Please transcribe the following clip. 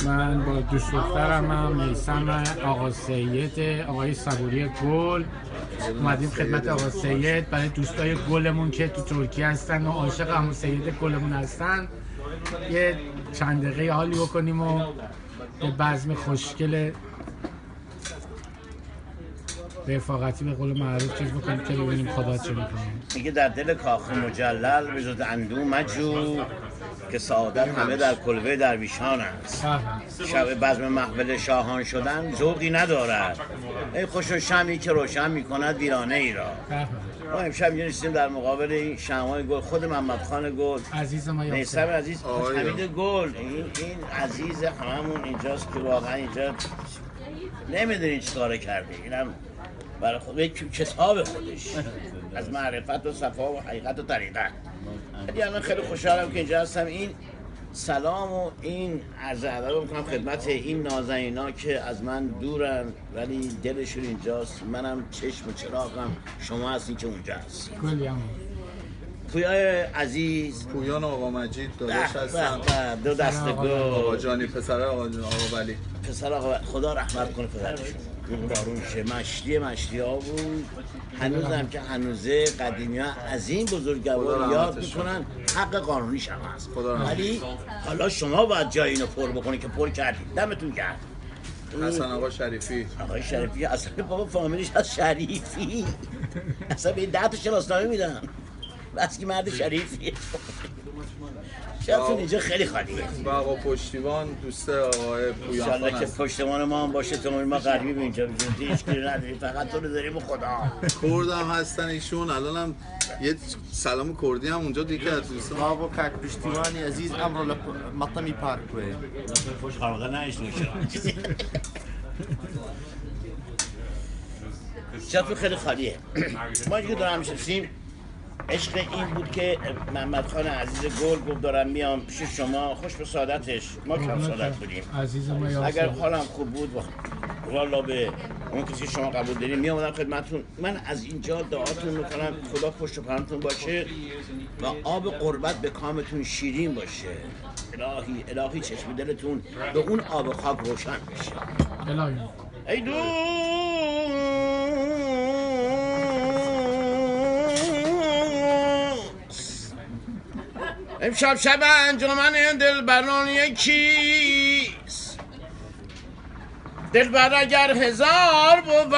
من با دوست دخترم هم میسم آقا سید آقای صبوری گل اومدیم خدمت آقا سید برای دوستای گلمون که تو ترکیه هستن و عاشق عمو سید گلمون هستن یه چند دقیقه حالی بکنیم و یه بزم خوشگل رفاقتی به قول معروف چیز بکنیم که ببینیم خدا چه میکنه. میگه در دل کاخ مجلل به جز اندو مجو که سعادت همه در کلبه درویشان است. شب بزم محفل شاهان شدن ذوقی ندارد، ای خوش و شمعی که روشن میکند ویرانه ای را. ما امشب اینجا نشستیم در مقابل این شمعای گل، خود محمد خان گل عزیز ما میثم عزیز، حمید گل، این عزیز هممون اینجاست که واقعا اینجا نمیدونین چی کاره کرده. اینم برای خود یک کتاب خودش از معرفت و صفا و حقیقت و طریقت. الان خیلی خوشحالم که اینجا هستم. این سلام و این عرض ادب میکنم خدمت این نازنینا که از من دورن ولی دلشون اینجاست. منم چشم و چراغم شما هستین که اونجا هستین. پویای عزیز، پویان آقا مجید داداش هستن. دو دست گل آقا جانی، پسر آقا ولی، پسر آقا خدا رحمت کنه پدرشون. بارون شه مشتی ها بود. هنوزم که هنوزه قدیمی ها از این بزرگوار یاد میکنن حق قانونیش هم هست. ولی حالا شما باید جای اینو پر بکنید که پر کردید. دمتون گرم. حسن آقا شریفی، آقای شریفی اصلا بابا فامیلیش از شریفی اصلا به 10 تا شناسنامه میدن بس که مرد شریفیه. شبتون اینجا خیلی خالیه. با آقا پشتیبان دوست آقای پویان خان انشالله که پشتمان ما هم باشه تو ما غریبی به اینجا بگیم هیچ کاری نداریم، فقط تو رو داریم و خدا. کرد هم هستن ایشون. الان هم یه سلام کردی هم اونجا دیگه از دوستان. بابا کاک پشتیبانی عزیز امر مطمی پارکوی خارقه نهشت باشه. شبتون خیلی خالیه. ما اینجا دارم میشستیم. عشق این بود که محمد خان عزیز گل گفت دارم میام پیش شما. خوش به سعادتش. ما کم سعادت بودیم. اگر حالم خوب بود والا به اون کسی که شما قبول داریم می اومدم خدمتتون. من از اینجا دعاتون میکنم خدا پشت و پناهتون باشه و آب قربت به کامتون شیرین باشه. الهی چشم دلتون به اون آب خاک روشن بشه. الهی ای دو امشب شب انجمن دلبران یکیست. دلبر اگر 1000 بود